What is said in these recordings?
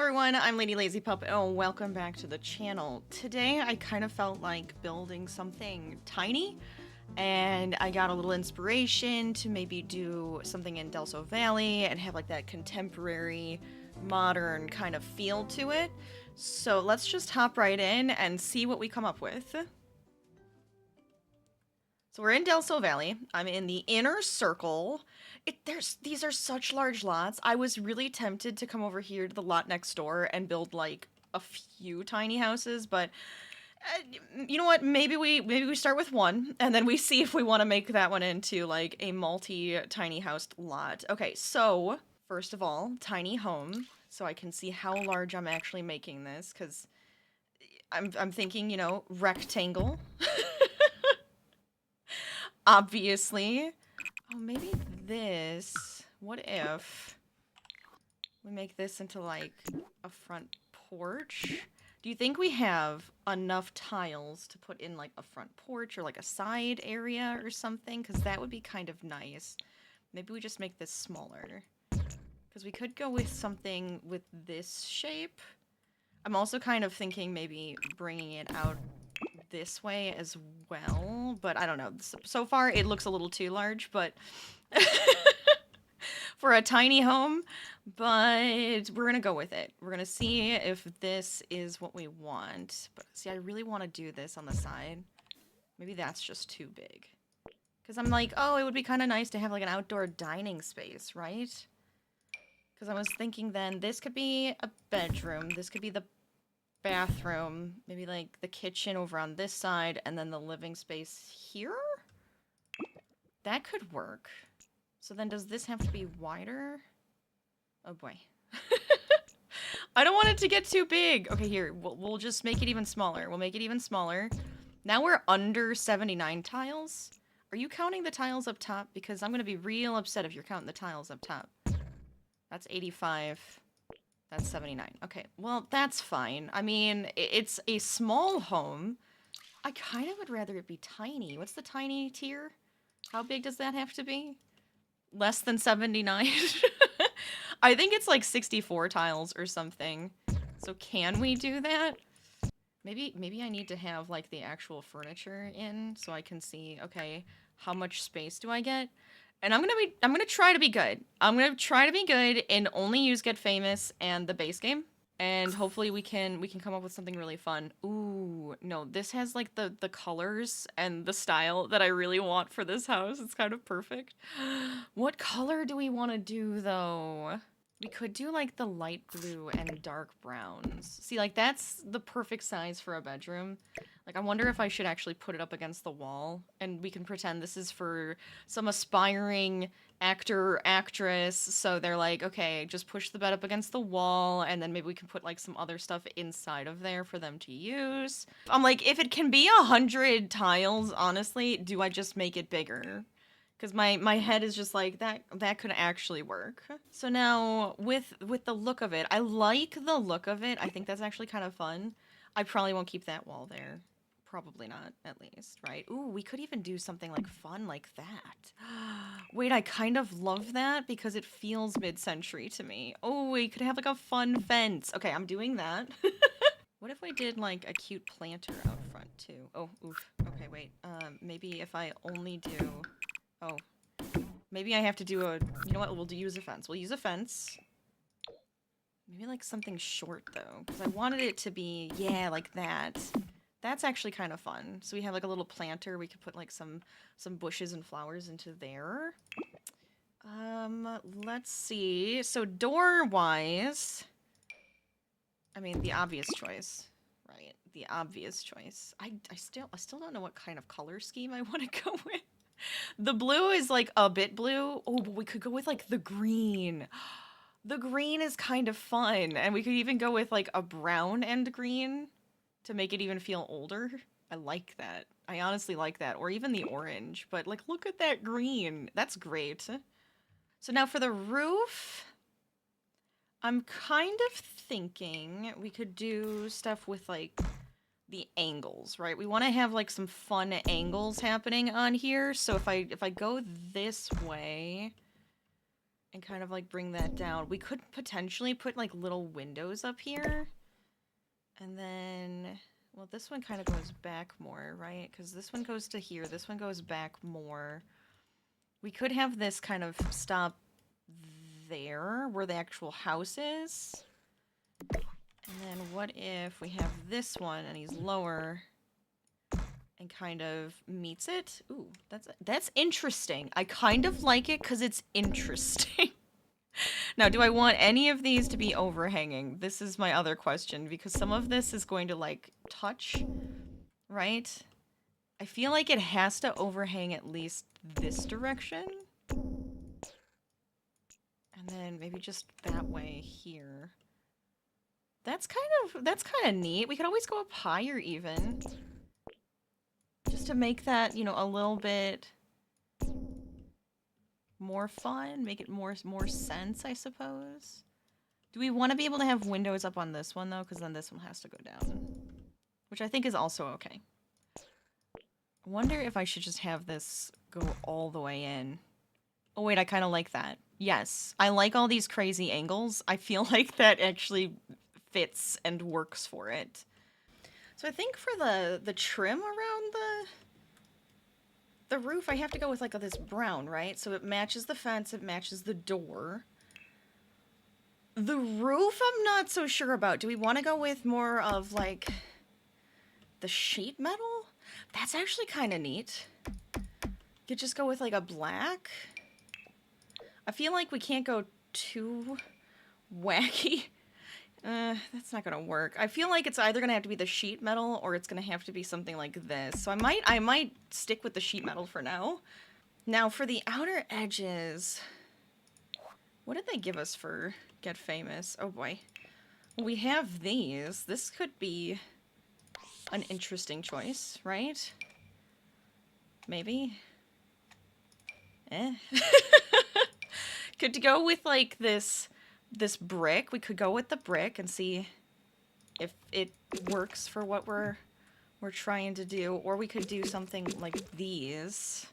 everyone, I'm LadyLazyPup and welcome back to the channel. Today I kind of felt like building something tiny and I got a little inspiration to maybe do something in Delso Valley and have like that contemporary, modern kind of feel to it. So let's just hop right in and see what we come up with. So we're in Delso Valley. I'm in the inner circle. These are such large lots. I was really tempted to come over here to the lot next door and build like a few tiny houses, but you know what? Maybe we start with one and then we see if we want to make that one into like a multi-tiny house lot. Okay, so first of all, tiny home, so I can see how large I'm actually making this, because I'm thinking, you know, rectangle. Obviously. Oh, maybe this. What if we make this into like a front porch? Do you think we have enough tiles to put in like a front porch or like a side area or something? Because that would be kind of nice. Maybe we just make this smaller. Because we could go with something with this shape. I'm also kind of thinking maybe bringing it out this way as well, but I don't know. So far it looks a little too large, but for a tiny home, but we're gonna go with it. We're gonna see if this is what we want. But see, I really want to do this on the side. Maybe that's just too big. Because I'm like, oh, it would be kind of nice to have like an outdoor dining space, right? Because I was thinking then this could be a bedroom, this could be the bathroom, maybe like the kitchen over on this side, and then the living space here? That could work. So then does this have to be wider? Oh boy. I don't want it to get too big. Okay, here, we'll just make it even smaller. We'll make it even smaller. Now we're under 79 tiles. Are you counting the tiles up top? Because I'm gonna be real upset if you're counting the tiles up top. That's 85. That's 79. Okay, well, that's fine. I mean, it's a small home. I kind of would rather it be tiny. What's the tiny tier? How big does that have to be? Less than 79? I think it's like 64 tiles or something. So can we do that? Maybe I need to have like the actual furniture in so I can see, okay, how much space do I get? And I'm gonna try to be good. I'm gonna try to be good and only use Get Famous and the base game. And hopefully we can come up with something really fun. Ooh, no, this has like the colors and the style that I really want for this house. It's kind of perfect. What color do we want to do though? We could do like the light blue and dark browns. See, like that's the perfect size for a bedroom. Like, I wonder if I should actually put it up against the wall and we can pretend this is for some aspiring actor or actress. So they're like, okay, just push the bed up against the wall and then maybe we can put like some other stuff inside of there for them to use. I'm like, if it can be 100 tiles, honestly, do I just make it bigger? Because my head is just like, that could actually work. So now, with the look of it, I like the look of it. I think that's actually kind of fun. I probably won't keep that wall there. Probably not, at least, right? Ooh, we could even do something like fun like that. Wait, I kind of love that because it feels mid-century to me. Oh, we could have like a fun fence. Okay, I'm doing that. What if we did like a cute planter out front too? Oh, oof. Okay, wait. Maybe if I only do... Oh. Maybe I have to do a... You know what? We'll use a fence. We'll use a fence. Maybe like something short though, because I wanted it to be, yeah, like that. That's actually kind of fun. So we have like a little planter. We could put like some bushes and flowers into there. Let's see. So door-wise, I mean, the obvious choice, right? The obvious choice. I still don't know what kind of color scheme I want to go with. The blue is like a bit blue. Oh, but we could go with like the green. The green is kind of fun. And we could even go with like a brown and green to make it even feel older. I like that. I honestly like that. Or even the orange. But like, look at that green. That's great. So now for the roof, I'm kind of thinking we could do stuff with like the angles, right? We want to have like some fun angles happening on here. So if I go this way, and kind of like bring that down. We could potentially put like little windows up here. And then, well, this one kind of goes back more, right? Because this one goes to here. This one goes back more. We could have this kind of stop there where the actual house is. And then what if we have this one and he's lower and kind of meets it? Ooh, that's interesting. I kind of like it because it's interesting. Now, do I want any of these to be overhanging? This is my other question, because some of this is going to, like, touch, right? I feel like it has to overhang at least this direction. And then maybe just that way here. That's kind of neat. We could always go up higher even. Just to make that, you know, a little bit more fun, make it more sense, I suppose. Do we want to be able to have windows up on this one, though? Because then this one has to go down. Which I think is also okay. I wonder if I should just have this go all the way in. Oh, wait, I kind of like that. Yes, I like all these crazy angles. I feel like that actually fits and works for it. So I think for the trim around the roof, I have to go with, like, this brown, right? So it matches the fence, it matches the door. The roof, I'm not so sure about. Do we want to go with more of, like, the sheet metal? That's actually kind of neat. Could just go with, like, a black. I feel like we can't go too wacky. That's not gonna work. I feel like it's either gonna have to be the sheet metal or it's gonna have to be something like this. So I might stick with the sheet metal for now. Now for the outer edges, what did they give us for Get Famous? Oh boy. Well, we have these. This could be an interesting choice, right? Maybe. Could go with, like, this brick. We could go with the brick and see if it works for what we're trying to do. Or we could do something like these.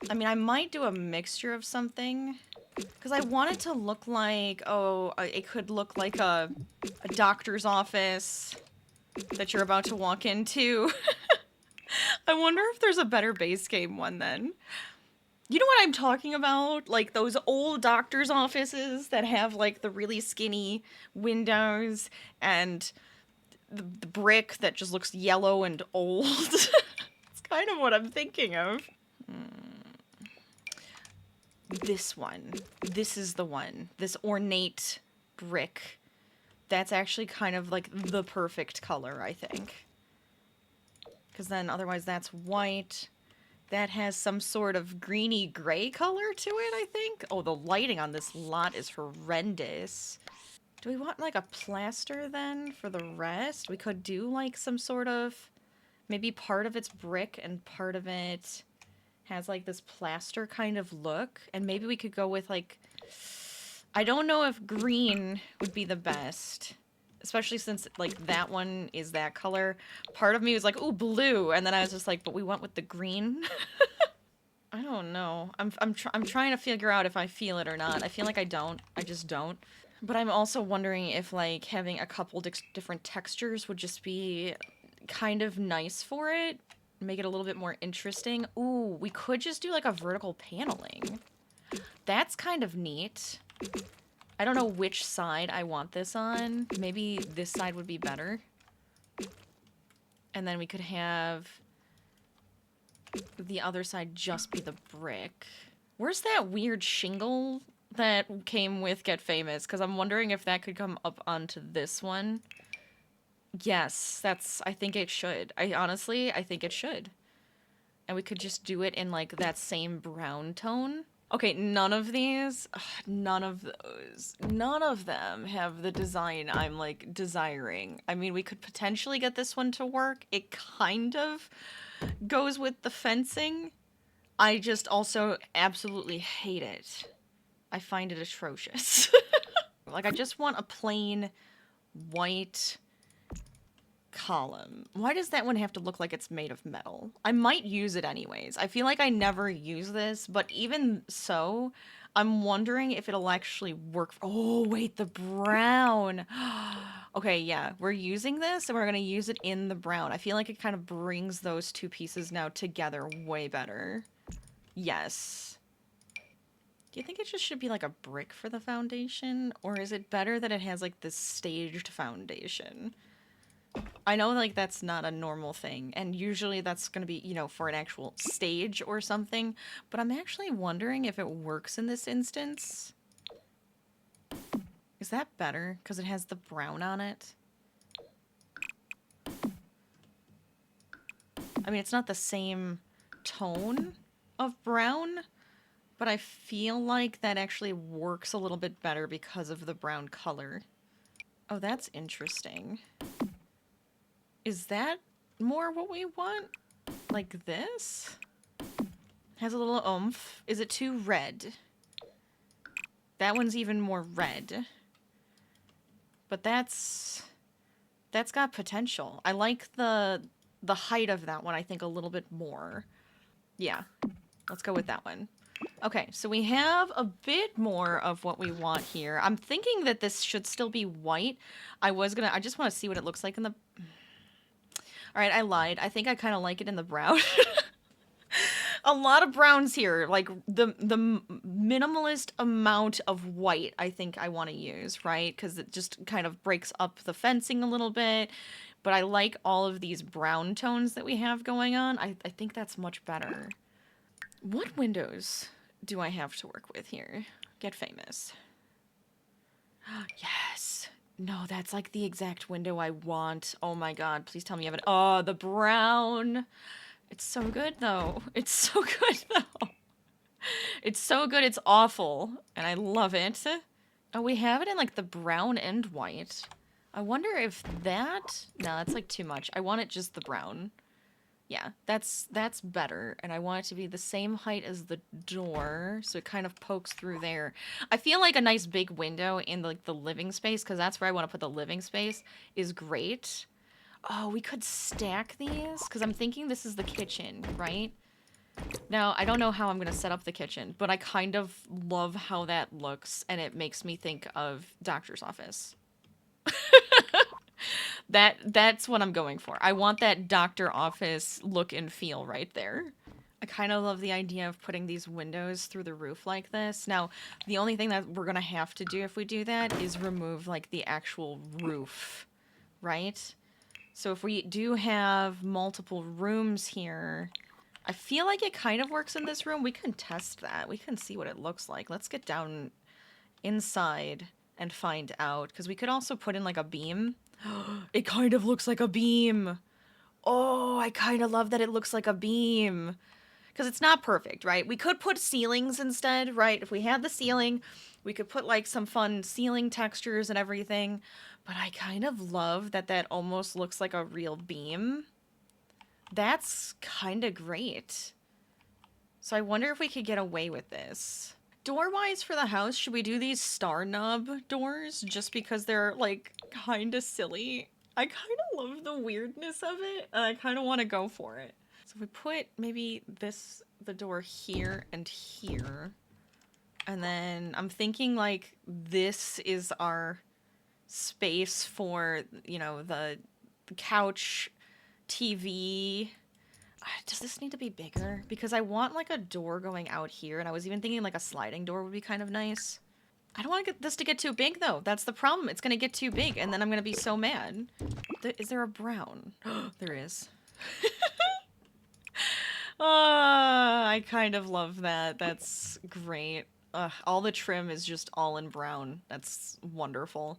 I mean, I might do a mixture of something. Because I want it to look like, oh, it could look like a doctor's office that you're about to walk into. I wonder if there's a better base game one then. You know what I'm talking about? Like those old doctor's offices that have, like, the really skinny windows and the brick that just looks yellow and old. It's kind of what I'm thinking of. This one. This is the one. This ornate brick. That's actually kind of like the perfect color, I think. Because then otherwise that's white. That has some sort of greeny gray color to it, I think. Oh, the lighting on this lot is horrendous. Do we want, like, a plaster then for the rest? We could do, like, some sort of... Maybe part of it's brick and part of it has, like, this plaster kind of look. And maybe we could go with, like... I don't know if green would be the best. Especially since, like, that one is that color. Part of me was like, ooh, blue. And then I was just like, but we went with the green. I don't know. I'm trying to figure out if I feel it or not. I feel like I don't. I just don't. But I'm also wondering if, like, having a couple different textures would just be kind of nice for it. Make it a little bit more interesting. Ooh, we could just do, like, a vertical paneling. That's kind of neat. I don't know which side I want this on. Maybe this side would be better. And then we could have the other side just be the brick. Where's that weird shingle that came with Get Famous? Because I'm wondering if that could come up onto this one. Yes, I think it should. I think it should. And we could just do it in, like, that same brown tone. Okay, none of these, none of those, none of them have the design I'm, like, desiring. I mean, we could potentially get this one to work. It kind of goes with the fencing. I just also absolutely hate it. I find it atrocious. Like, I just want a plain white column. Why does that one have to look like it's made of metal? I might use it anyways. I feel like I never use this, but even so, I'm wondering if it'll actually work. Oh, wait, the brown. Okay, yeah, we're using this and we're going to use it in the brown. I feel like it kind of brings those two pieces now together way better. Yes. Do you think it just should be like a brick for the foundation? Or is it better that it has like this staged foundation? I know, like, that's not a normal thing, and usually that's gonna be, you know, for an actual stage or something, but I'm actually wondering if it works in this instance. Is that better? Because it has the brown on it? I mean, it's not the same tone of brown, but I feel like that actually works a little bit better because of the brown color. Oh, that's interesting. Is that more what we want? Like this? Has a little oomph. Is it too red? That one's even more red. But that's got potential. I like the height of that one, I think, a little bit more. Yeah. Let's go with that one. Okay, so we have a bit more of what we want here. I'm thinking that this should still be white. I just want to see what it looks like in the... Alright, I lied. I think I kind of like it in the brown. A lot of browns here. Like, the minimalist amount of white I think I want to use, right? Because it just kind of breaks up the fencing a little bit. But I like all of these brown tones that we have going on. I think that's much better. What windows do I have to work with here? Get famous. Yes. No, that's like the exact window I want. Oh my god, please tell me you have it. Oh, the brown. It's so good, though. It's so good, though. It's so good, it's awful. And I love it. Oh, we have it in, like, the brown and white. I wonder if that... No, that's, like, too much. I want it just the brown. Yeah, that's better. And I want it to be the same height as the door, so it kind of pokes through there. I feel like a nice big window in, like, the living space, because that's where I want to put the living space, is great. Oh, we could stack these? Because I'm thinking this is the kitchen, right? Now, I don't know how I'm going to set up the kitchen, but I kind of love how that looks, and it makes me think of doctor's office. That's what I'm going for. I want that doctor office look and feel right there. I kind of love the idea of putting these windows through the roof like this. Now, the only thing that we're going to have to do if we do that is remove, like, the actual roof, right? So if we do have multiple rooms here, I feel like it kind of works in this room. We can test that. We can see what it looks like. Let's get down inside and find out. Because we could also put in, like, a beam. It kind of looks like a beam. Oh, I kind of love that it looks like a beam. Because it's not perfect, right? We could put ceilings instead, right? If we had the ceiling, we could put, like, some fun ceiling textures and everything. But I kind of love that that almost looks like a real beam. That's kind of great. So I wonder if we could get away with this. Door-wise for the house, should we do these star nub doors just because they're, like, kind of silly? I kind of love the weirdness of it, and I kind of want to go for it. So if we put maybe the door here and here, and then I'm thinking, like, this is our space for, you know, the couch, TV. Does this need to be bigger? Because I want, like, a door going out here, and I was even thinking, like, a sliding door would be kind of nice. I don't want this to get too big, though. That's the problem. It's gonna get too big, and then I'm gonna be so mad. Is there a brown? There is. I kind of love that. That's great. All the trim is just all in brown. That's wonderful.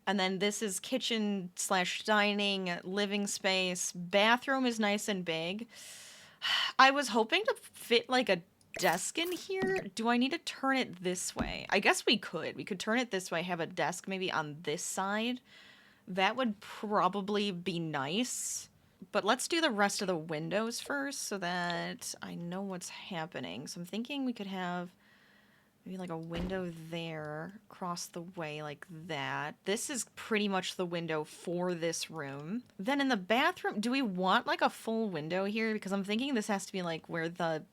And then this is kitchen slash dining, living space. Bathroom is nice and big. I was hoping to fit, like, a desk in here. Do I need to turn it this way? I guess we could. We could turn it this way, have a desk maybe on this side. That would probably be nice. But let's do the rest of the windows first so that I know what's happening. So I'm thinking we could have Maybe like a window there, across the way like that. This is pretty much the window for this room. Then in the bathroom, do we want like a full window here? Because I'm thinking this has to be like where the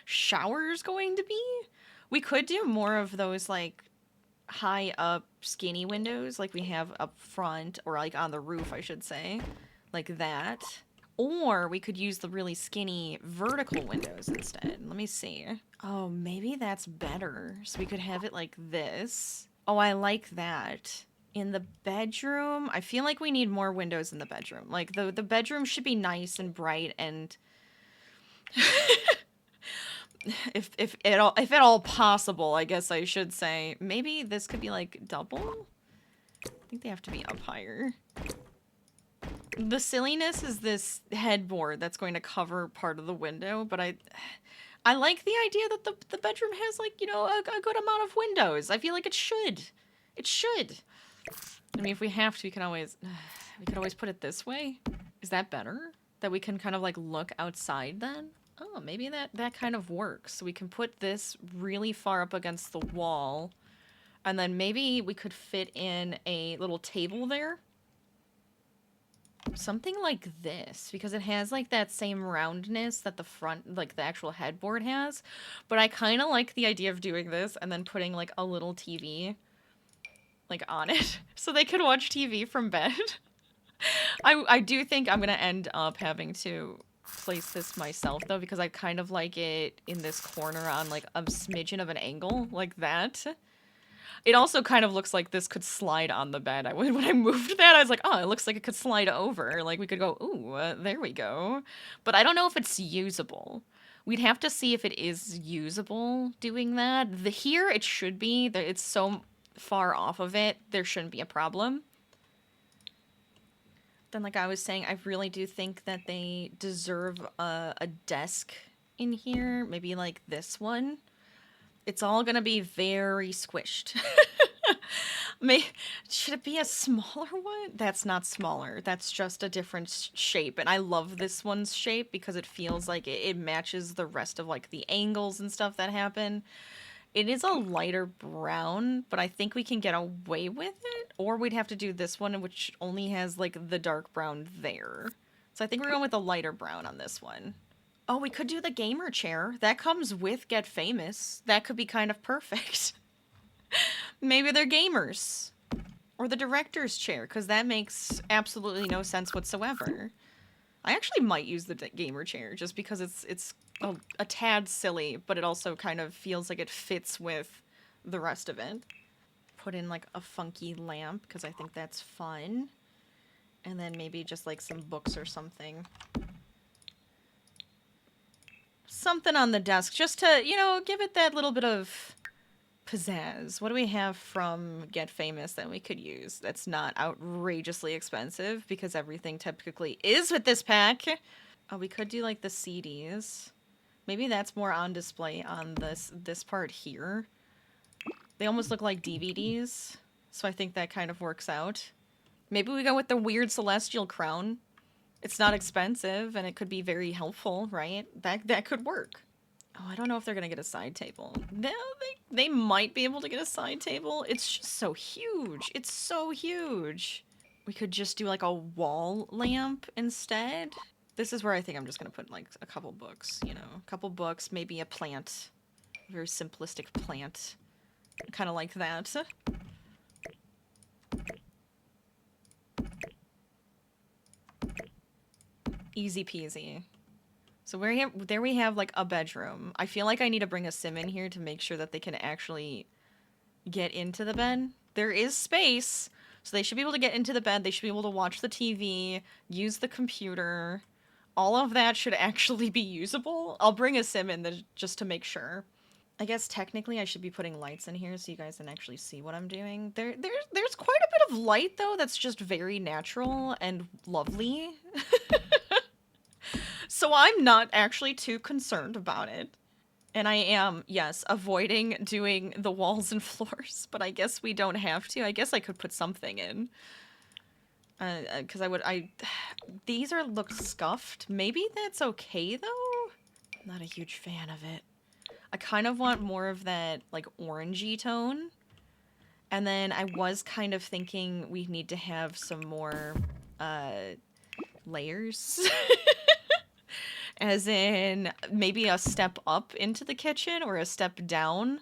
shower's going to be. We could do more of those like high up skinny windows like we have up front, or like on the roof, I should say. Like that. Or we could use the really skinny vertical windows instead. Let me see. Oh, maybe that's better. So we could have it like this. Oh, I like that. In the bedroom, I feel like we need more windows in the bedroom. Like the bedroom should be nice and bright and if at all possible, I guess I should say. Maybe this could be like double? I think they have to be up higher. The silliness is this headboard that's going to cover part of the window, but I like the idea that the bedroom has, like, you know, a good amount of windows. I feel like it should. It should. I mean, if we have to, we could always put it this way. Is that better? That we can kind of, like, look outside then? Oh, maybe that kind of works. So we can put this really far up against the wall, and then maybe we could fit in a little table there. Something like this, because it has like that same roundness that the front, like the actual headboard has. But I kind of like the idea of doing this and then putting like a little TV like on it so they could watch TV from bed. I do think I'm gonna end up having to place this myself though, because I kind of like it in this corner on like a smidgen of an angle like that. It also kind of looks like this could slide on the bed. When I moved that, I was like, oh, it looks like it could slide over. Like, we could go, ooh, there we go. But I don't know if it's usable. We'd have to see if it is usable doing that. Here, it should be. It's so far off of it, there shouldn't be a problem. Then, like I was saying, I really do think that they deserve a desk in here. Maybe like this one. It's all gonna be very squished. Should it be a smaller one? That's not smaller. That's just a different shape. And I love this one's shape because it feels like it matches the rest of like the angles and stuff that happen. It is a lighter brown, but I think we can get away with it. Or we'd have to do this one, which only has like the dark brown there. So I think we're going with a lighter brown on this one. Oh, we could do the gamer chair. That comes with Get Famous. That could be kind of perfect. Maybe they're gamers. Or the director's chair, because that makes absolutely no sense whatsoever. I actually might use the gamer chair, just because it's a tad silly, but it also kind of feels like it fits with the rest of it. Put in, like, a funky lamp, because I think that's fun. And then maybe just, like, some books or something. Something on the desk, just to, you know, give it that little bit of pizzazz. What do we have from Get Famous that we could use that's not outrageously expensive, because everything typically is with this pack? Oh, we could do, like, the CDs. Maybe that's more on display on this part here. They almost look like DVDs, so I think that kind of works out. Maybe we go with the weird celestial crown. It's not expensive, and it could be very helpful, right? That could work. Oh, I don't know if they're gonna get a side table. No, they might be able to get a side table. It's just so huge. It's so huge. We could just do like a wall lamp instead. This is where I think I'm just gonna put like a couple books, you know, a couple books, maybe a plant. A very simplistic plant. Kind of like that. Easy peasy. So there we have like a bedroom. I feel like I need to bring a sim in here to make sure that they can actually get into the bed. There is space, so they should be able to get into the bed. They should be able to watch the TV, use the computer. All of that should actually be usable. I'll bring a sim in just to make sure. I guess technically I should be putting lights in here so you guys can actually see what I'm doing. There's quite a bit of light though that's just very natural and lovely. So I'm not actually too concerned about it. And I am, yes, avoiding doing the walls and floors, but I guess we don't have to. I guess I could put something in. Because these look scuffed. Maybe that's okay, though? Not a huge fan of it. I kind of want more of that, like, orangey tone. And then I was kind of thinking we need to have some more, layers. As in, maybe a step up into the kitchen or a step down.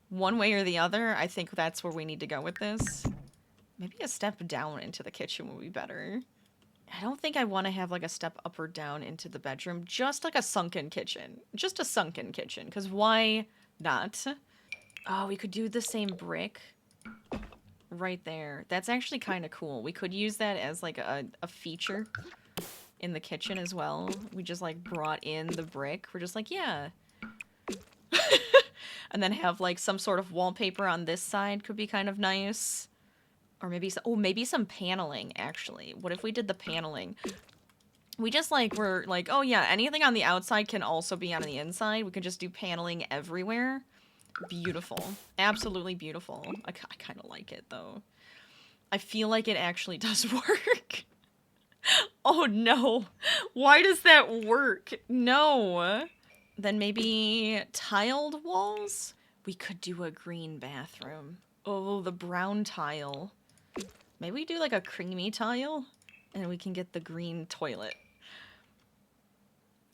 One way or the other, I think that's where we need to go with this. Maybe a step down into the kitchen would be better. I don't think I want to have like a step up or down into the bedroom. Just like a sunken kitchen. Just a sunken kitchen. Because why not? Oh, we could do the same brick right there. That's actually kind of cool. We could use that as like a feature in the kitchen as well. We just like brought in the brick. We're just like, yeah. And then have like some sort of wallpaper on this side could be kind of nice. Or maybe, maybe some paneling, actually. What if we did the paneling? We just, like, were like, oh yeah, anything on the outside can also be on the inside. We could just do paneling everywhere. Beautiful. Absolutely beautiful. I kind of like it, though. I feel like it actually does work. Oh, no. Why does that work? No. Then maybe tiled walls? We could do a green bathroom. Oh, the brown tile. Maybe we do like a creamy tile, and we can get the green toilet.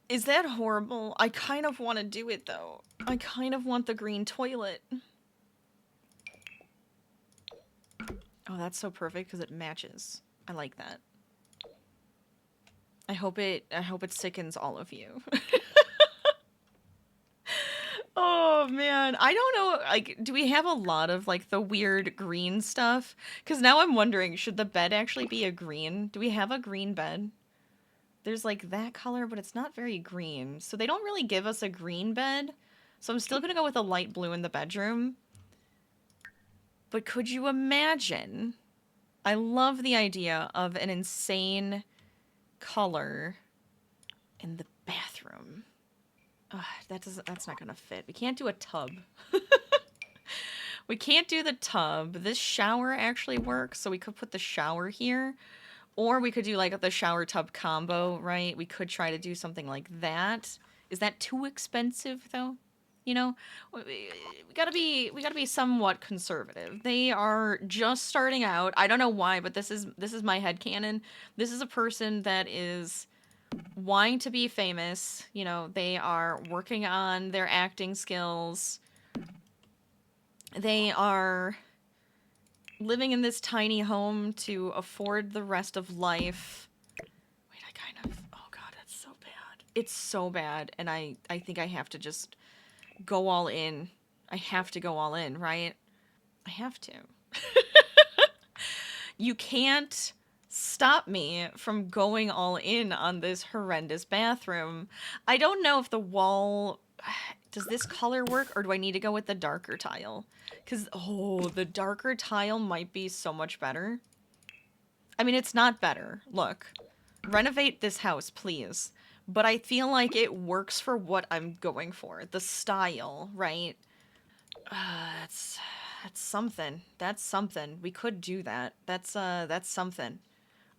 Is that horrible? I kind of want to do it, though. I kind of want the green toilet. Oh, that's so perfect because it matches. I like that. I hope it sickens all of you. Oh, man. I don't know, like, do we have a lot of, like, the weird green stuff? Because now I'm wondering, should the bed actually be a green? Do we have a green bed? There's, like, that color, but it's not very green. So they don't really give us a green bed. So I'm still gonna go with a light blue in the bedroom. But could you imagine? I love the idea of an insane color in the bathroom. Ugh, that's not gonna fit. We can't do a tub. We can't do the tub. This shower actually works, so we could put the shower here. Or we could do like the shower tub combo, right? We could try to do something like that. Is that too expensive though? You know, we gotta be somewhat conservative. They are just starting out. I don't know why, but this is my headcanon. This is a person that is wanting to be famous. You know, they are working on their acting skills. They are living in this tiny home to afford the rest of life. Wait, oh god, that's so bad. It's so bad, and I think I have to just go all in. I have to go all in, right? I have to. You can't stop me from going all in on this horrendous bathroom. I don't know if the wall... Does this color work, or do I need to go with the darker tile? Because, oh, the darker tile might be so much better. I mean, it's not better. Look. Renovate this house, please. But I feel like it works for what I'm going for. The style, right? That's something. That's something. We could do that. That's something.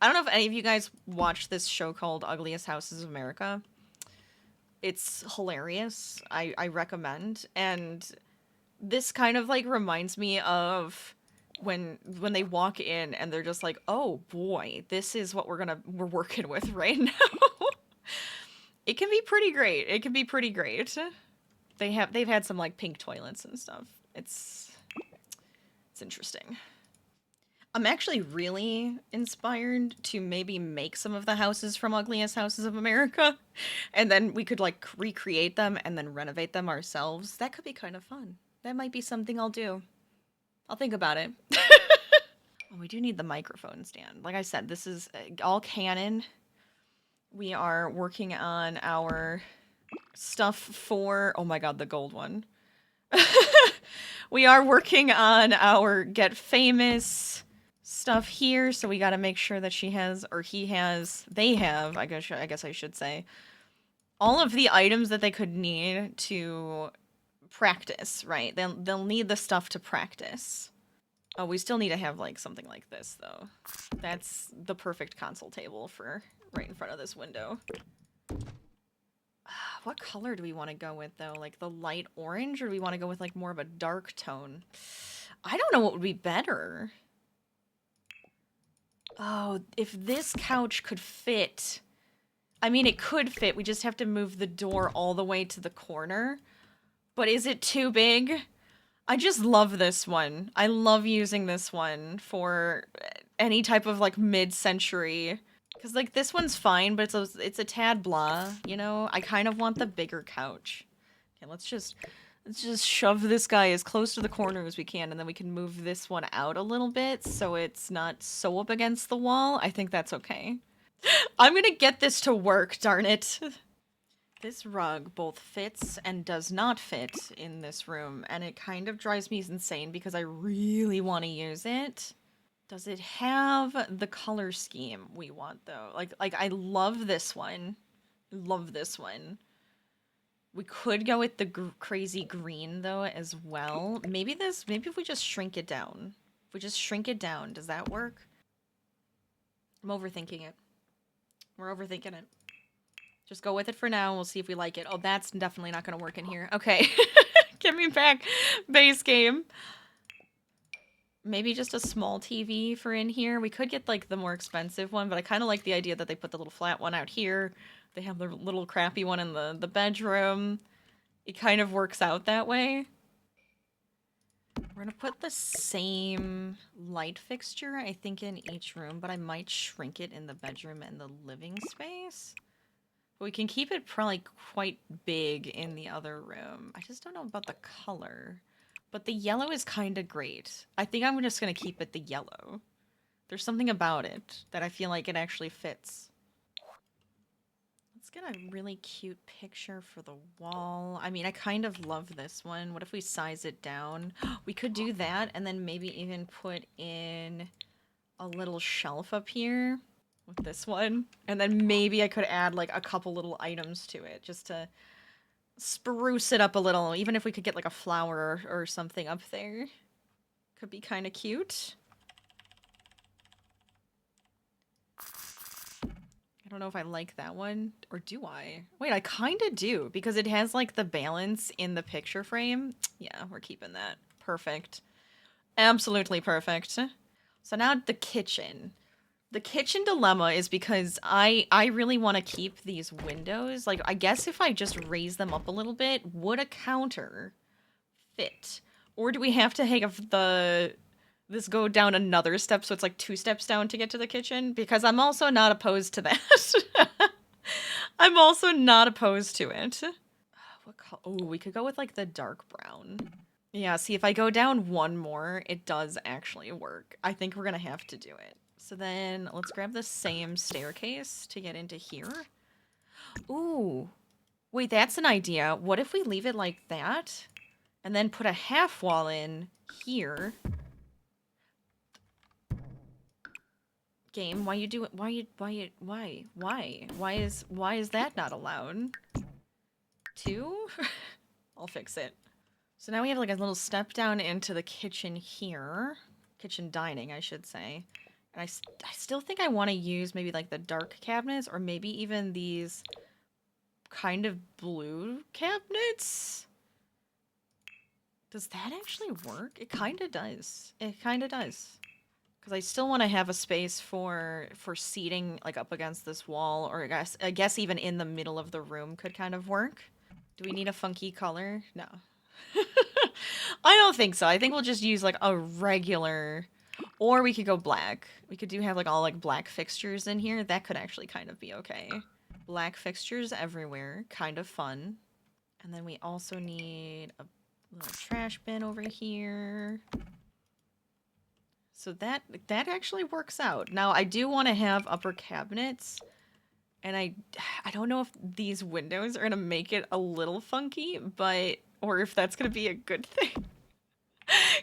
I don't know if any of you guys watched this show called Ugliest Houses of America. It's hilarious. I recommend. And this kind of like reminds me of when they walk in and they're just like, oh boy, this is what we're working with right now. It can be pretty great. It can be pretty great. They've had some like pink toilets and stuff. It's interesting. I'm actually really inspired to maybe make some of the houses from Ugliest Houses of America, and then we could like recreate them and then renovate them ourselves. That could be kind of fun. That might be something I'll do. I'll think about it. Oh, we do need the microphone stand. Like I said, this is all canon. We are working on our stuff for... Oh my god, the gold one. We are working on our Get Famous stuff here, so we gotta make sure that she has, or he has, they have, I guess I should say, all of the items that they could need to practice, right? They'll need the stuff to practice. Oh, we still need to have, like, something like this, though. That's the perfect console table for right in front of this window. What color do we want to go with, though? Like the light orange, or do we want to go with like more of a dark tone? I don't know what would be better. Oh, if this couch could fit... I mean, it could fit. We just have to move the door all the way to the corner. But is it too big? I just love this one. I love using this one for any type of, like, mid-century... Because, like, this one's fine, but it's a tad blah, you know? I kind of want the bigger couch. Okay, let's just shove this guy as close to the corner as we can, and then we can move this one out a little bit so it's not so up against the wall. I think that's okay. I'm gonna get this to work, darn it. This rug both fits and does not fit in this room, and it kind of drives me insane because I really want to use it. Does it have the color scheme we want, though? Like I love this one. Love this one. We could go with the crazy green, though, as well. Maybe if we just shrink it down. If we just shrink it down, does that work? I'm overthinking it. We're overthinking it. Just go with it for now, and we'll see if we like it. Oh, that's definitely not going to work in here. Okay. Get me back. Base game. Maybe just a small TV for in here. We could get, like, the more expensive one, but I kind of like the idea that they put the little flat one out here. They have the little crappy one in the bedroom. It kind of works out that way. We're gonna put the same light fixture, I think, in each room, but I might shrink it in the bedroom and the living space. But we can keep it probably quite big in the other room. I just don't know about the color. But the yellow is kind of great. I think I'm just gonna keep it the yellow. There's something about it that I feel like it actually fits. Let's get a really cute picture for the wall. I mean, I kind of love this one. What if we size it down? We could do that and then maybe even put in a little shelf up here with this one. And then maybe I could add like a couple little items to it just to spruce it up a little. Even if we could get like a flower or something up there. Could be kind of cute. I don't know if I like that one, or do I? Wait, I kind of do, because it has, like, the balance in the picture frame. Yeah, we're keeping that. Perfect. Absolutely perfect. So now the kitchen. The kitchen dilemma is because I really want to keep these windows. Like, I guess if I just raise them up a little bit, would a counter fit? Or do we have to have this go down another step, so it's like 2 steps down to get to the kitchen? Because I'm also not opposed to that. I'm also not opposed to it. What color? Oh, we could go with like the dark brown. Yeah, see, if I go down one more, it does actually work. I think we're gonna have to do it. So then let's grab the same staircase to get into here. Ooh, wait, that's an idea. What if we leave it like that and then put a half wall in here? Game, why you do it? Why is that not allowed? 2? I'll fix it. So now we have like a little step down into the kitchen here. Kitchen dining, I should say. And I still think I want to use maybe like the dark cabinets, or maybe even these kind of blue cabinets. Does that actually work? It kind of does. It kind of does. Because I still want to have a space for seating like up against this wall, or I guess even in the middle of the room could kind of work. Do we need a funky color? No. I don't think so. I think we'll just use like a regular, or we could go black. We could have like all like black fixtures in here. That could actually kind of be okay. Black fixtures everywhere. Kind of fun. And then we also need a little trash bin over here. So that actually works out. Now, I do want to have upper cabinets, and I don't know if these windows are going to make it a little funky, or if that's going to be a good thing.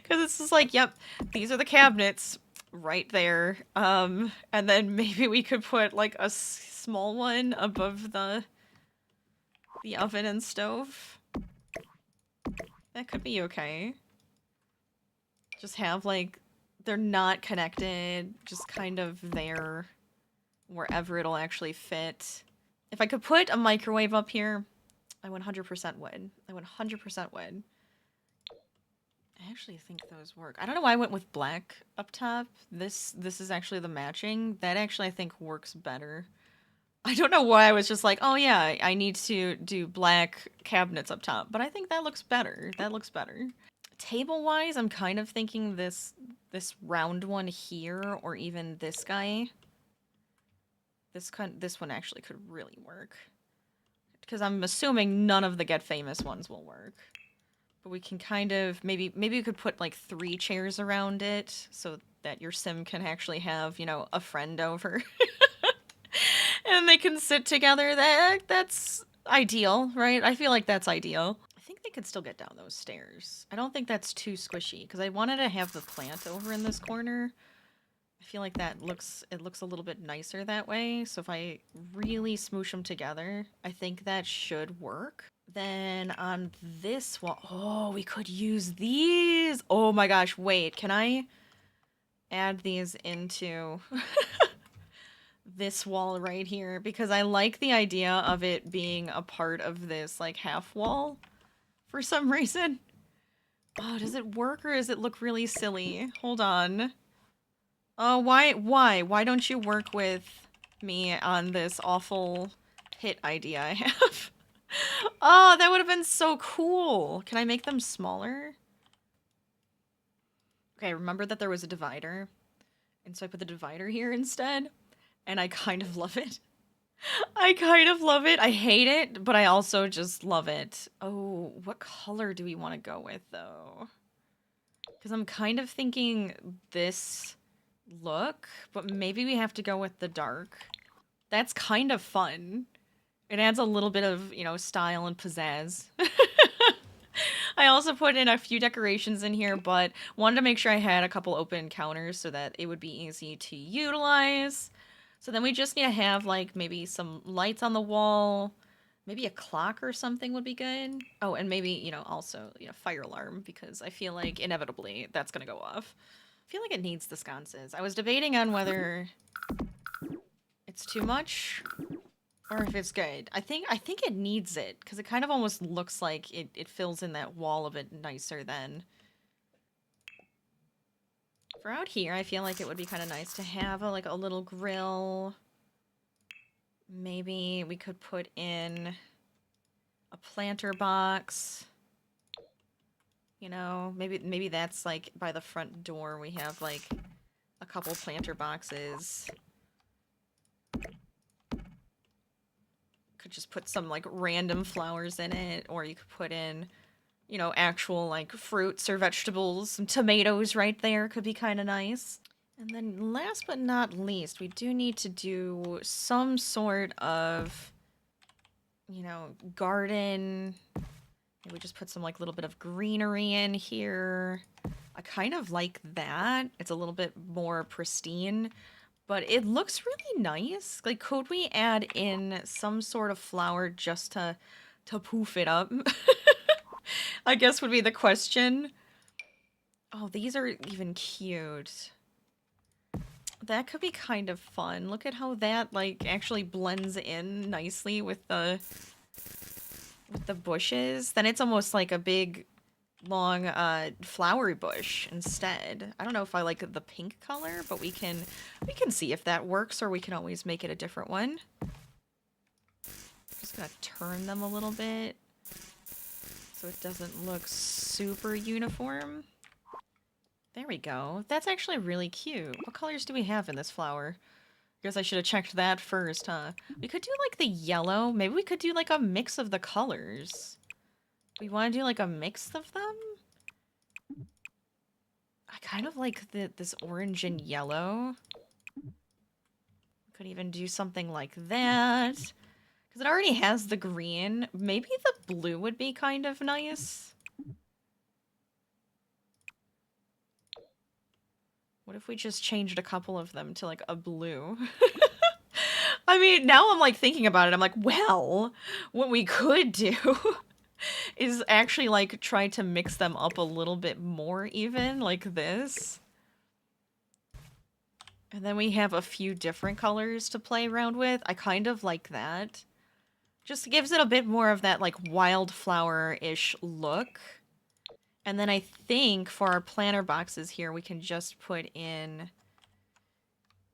Because it's just like, yep, these are the cabinets right there. And then maybe we could put like a small one above the oven and stove. That could be okay. Just have like, they're not connected, just kind of there, wherever it'll actually fit. If I could put a microwave up here, I 100% would. I 100% would. I actually think those work. I don't know why I went with black up top. This is actually the matching. That actually I think works better. I don't know why I was just like, oh yeah, I need to do black cabinets up top, but I think that looks better. That looks better. Table-wise, I'm kind of thinking this round one here, or even this guy. This one actually could really work. Because I'm assuming none of the Get Famous ones will work. But we can kind of, maybe we could put like 3 chairs around it so that your sim can actually have, you know, a friend over. And they can sit together. That's ideal, right? I feel like that's ideal. I think they could still get down those stairs. I don't think that's too squishy because I wanted to have the plant over in this corner. I feel like it looks a little bit nicer that way. So if I really smoosh them together, I think that should work. Then on this wall, oh, we could use these. Oh my gosh, wait, can I add these into this wall right here? Because I like the idea of it being a part of this like half wall for some reason. Oh, does it work or does it look really silly? Hold on. Oh, why don't you work with me on this awful pit idea I have? Oh, that would have been so cool. Can I make them smaller? Okay, remember that there was a divider. And so I put the divider here instead. And I kind of love it. I kind of love it. I hate it, but I also just love it. Oh, what color do we want to go with, though? Because I'm kind of thinking this look, but maybe we have to go with the dark. That's kind of fun. It adds a little bit of, you know, style and pizzazz. I also put in a few decorations in here, but wanted to make sure I had a couple open counters so that it would be easy to utilize. So then we just need to have, like, maybe some lights on the wall. Maybe a clock or something would be good. Oh, and maybe, you know, also, you know, fire alarm, because I feel like inevitably that's going to go off. I feel like it needs the sconces. I was debating on whether it's too much or if it's good. I think it needs it, because it kind of almost looks like it fills in that wall a bit nicer then. For out here, I feel like it would be kind of nice to have like a little grill. Maybe we could put in a planter box. You know, maybe that's like by the front door we have like a couple planter boxes. Could just put some like random flowers in it, or you could put in, you know, actual like fruits or vegetables. Some tomatoes right there could be kind of nice. And then last but not least, we do need to do some sort of, you know, garden. Maybe we just put some like little bit of greenery in here. I kind of like that. It's a little bit more pristine, but it looks really nice. Like, could we add in some sort of flower just to poof it up? I guess would be the question. Oh, these are even cute. That could be kind of fun. Look at how that, like, actually blends in nicely with the bushes. Then it's almost like a big, long, flowery bush instead. I don't know if I like the pink color, but we can see if that works, or we can always make it a different one. Just gonna turn them a little bit so it doesn't look super uniform. There we go. That's actually really cute. What colors do we have in this flower? Guess I should have checked that first, huh? We could do like the yellow. Maybe we could do like a mix of the colors. We want to do like a mix of them? I kind of like this orange and yellow. Could even do something like that. Because it already has the green. Maybe the blue would be kind of nice. What if we just changed a couple of them to like a blue? I mean, now I'm like thinking about it. I'm like, well, what we could do is actually like try to mix them up a little bit more even, like this. And then we have a few different colors to play around with. I kind of like that. Just gives it a bit more of that, like, wildflower-ish look. And then I think for our planter boxes here, we can just put in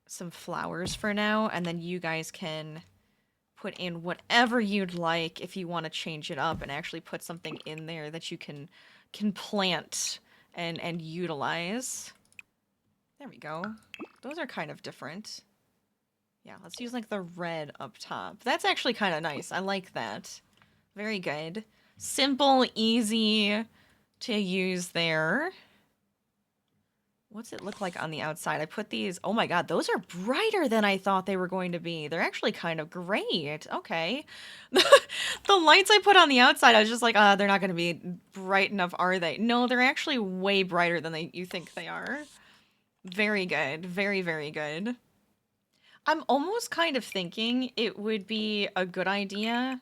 some flowers for now, and then you guys can put in whatever you'd like if you want to change it up and actually put something in there that you can plant and utilize. There we go. Those are kind of different. Yeah, let's use like the red up top. That's actually kind of nice. I like that. Very good. Simple, easy to use there. What's it look like on the outside? I put these... Oh my god, those are brighter than I thought they were going to be. They're actually kind of great. Okay. The lights I put on the outside, I was just like, they're not going to be bright enough, are they? No, they're actually way brighter than you think they are. Very good. Very, very good. I'm almost kind of thinking it would be a good idea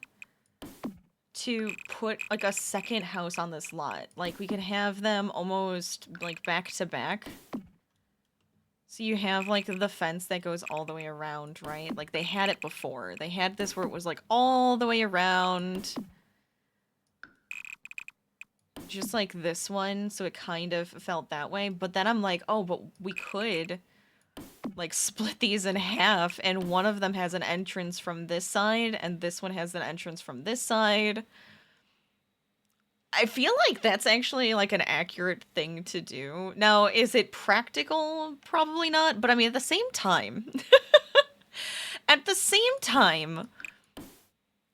to put like a second house on this lot. Like we could have them almost like back to back. So you have like the fence that goes all the way around, right? Like they had it before. They had this where it was like all the way around. Just like this one, so it kind of felt that way. But then I'm like, oh, but we could like split these in half, and one of them has an entrance from this side, and this one has an entrance from this side. I feel like that's actually like an accurate thing to do. Now, is it practical? Probably not, but I mean at the same time,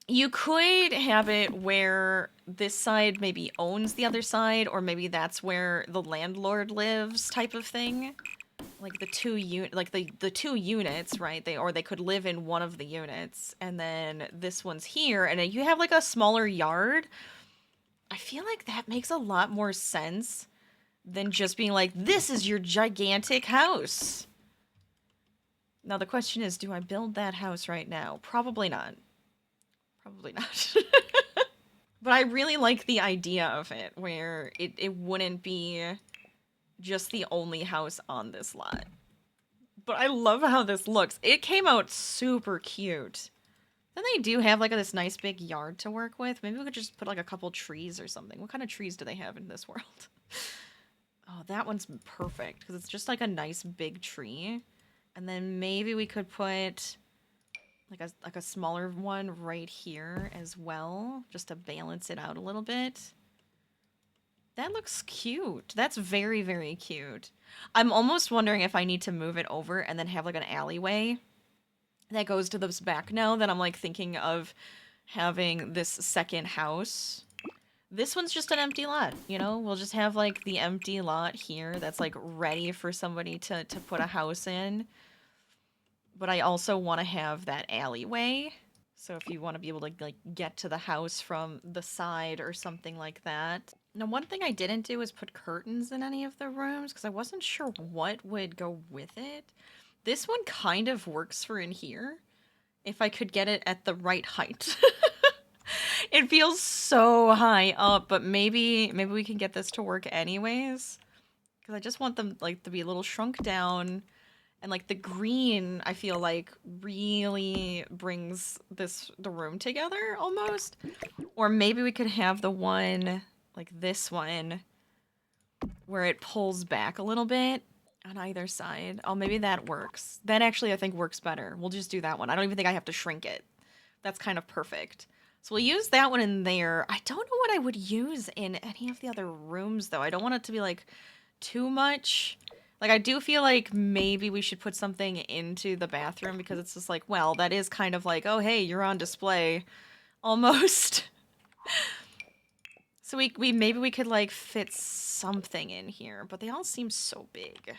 you could have it where this side maybe owns the other side, or maybe that's where the landlord lives, type of thing. Like the two units, right? They could live in one of the units, and then this one's here, and then you have like a smaller yard. I feel like that makes a lot more sense than just being like, this is your gigantic house. Now the question is, do I build that house right now? Probably not. Probably not. But I really like the idea of it, where it wouldn't be just the only house on this lot. But I love how this looks. It came out super cute. Then they do have like this nice big yard to work with. Maybe we could just put like a couple trees or something. What kind of trees do they have in this world? Oh, that one's perfect because it's just like a nice big tree. And then maybe we could put like a smaller one right here as well, just to balance it out a little bit. That looks cute. That's very, very cute. I'm almost wondering if I need to move it over and then have like an alleyway that goes to this back now that I'm like thinking of having this second house. This one's just an empty lot, you know? We'll just have like the empty lot here that's like ready for somebody to put a house in. But I also want to have that alleyway. So if you want to be able to like get to the house from the side or something like that. Now, one thing I didn't do is put curtains in any of the rooms because I wasn't sure what would go with it. This one kind of works for in here, if I could get it at the right height. It feels so high up, but maybe we can get this to work anyways. Because I just want them like to be a little shrunk down, and like the green, I feel like really brings the room together almost. Or maybe we could have the one like this one where it pulls back a little bit on either side. Oh, maybe that works. That actually I think works better. We'll just do that one. I don't even think I have to shrink it. That's kind of perfect. So we'll use that one in there. I don't know what I would use in any of the other rooms though. I don't want it to be like too much. Like I do feel like maybe we should put something into the bathroom because it's just like, well, that is kind of like, oh hey, you're on display almost. So maybe we could like fit something in here, but they all seem so big.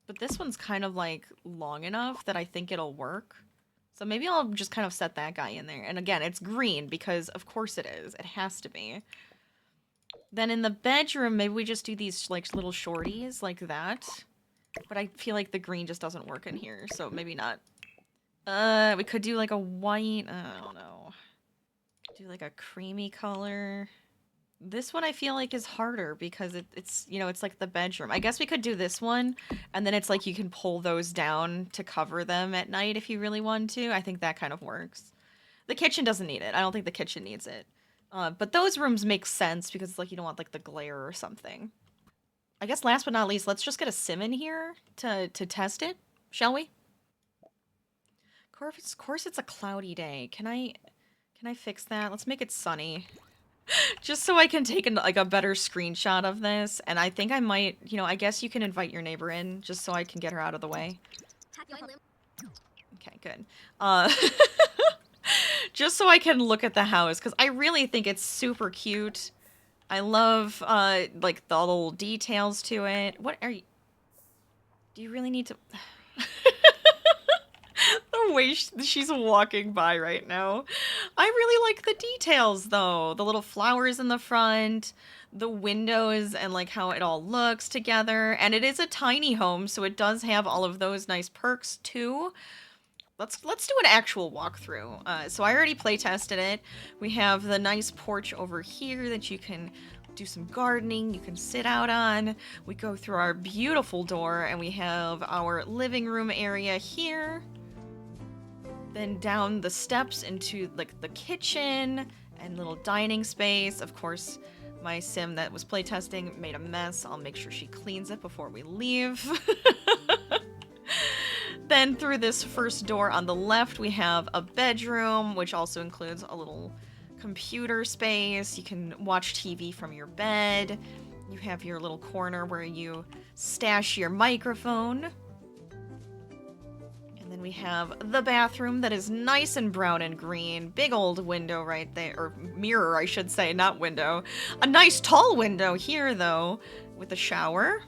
But this one's kind of like long enough that I think it'll work. So maybe I'll just kind of set that guy in there. And again, it's green because of course it is. It has to be. Then in the bedroom, maybe we just do these like little shorties like that. But I feel like the green just doesn't work in here, so maybe not. We could do like a white, I don't know. Do like a creamy color. This one I feel like is harder because it's, you know, it's like the bedroom. I guess we could do this one, and then it's like you can pull those down to cover them at night if you really want to. I think that kind of works. The kitchen doesn't need it. I don't think the kitchen needs it. But those rooms make sense because like you don't want like the glare or something. I guess last but not least, let's just get a sim in here to test it, shall we? Of course it's a cloudy day. Can I fix that? Let's make it sunny. Just so I can take like a better screenshot of this. And I think I might, you know, I guess you can invite your neighbor in just so I can get her out of the way. Okay, good. Just so I can look at the house, because I really think it's super cute. I love, like, the little details to it. What are you... Do you really need to... The way she's walking by right now. I really like the details, though. The little flowers in the front, the windows, and, like, how it all looks together. And it is a tiny home, so it does have all of those nice perks, too. Let's do an actual walkthrough. So I already play tested it. We have the nice porch over here that you can do some gardening, you can sit out on. We go through our beautiful door and we have our living room area here. Then down the steps into like the kitchen and little dining space. Of course, my sim that was playtesting made a mess. I'll make sure she cleans it before we leave. Then through this first door on the left, we have a bedroom, which also includes a little computer space. You can watch TV from your bed. You have your little corner where you stash your microphone. And then we have the bathroom that is nice and brown and green. Big old window right there, or mirror, I should say, not window. A nice tall window here, though, with a shower.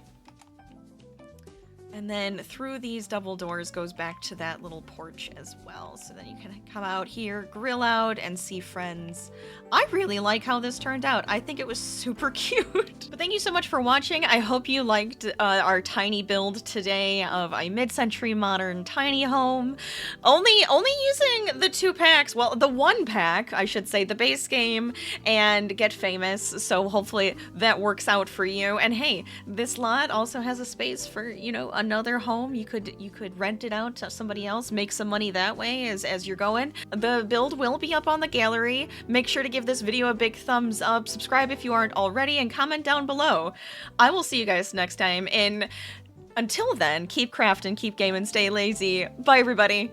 And then through these double doors goes back to that little porch as well. So then you can come out here, grill out, and see friends. I really like how this turned out. I think it was super cute. But thank you so much for watching. I hope you liked our tiny build today of a mid-century modern tiny home. Only using the 2 packs, well, the 1 pack, I should say, the base game and Get Famous. So hopefully that works out for you. And hey, this lot also has a space for, you know, another home. You could rent it out to somebody else, make some money that way as you're going. The build will be up on the gallery. Make sure to give this video a big thumbs up, subscribe if you aren't already, and comment down below. I will see you guys next time, and until then, keep crafting, keep gaming, stay lazy. Bye everybody!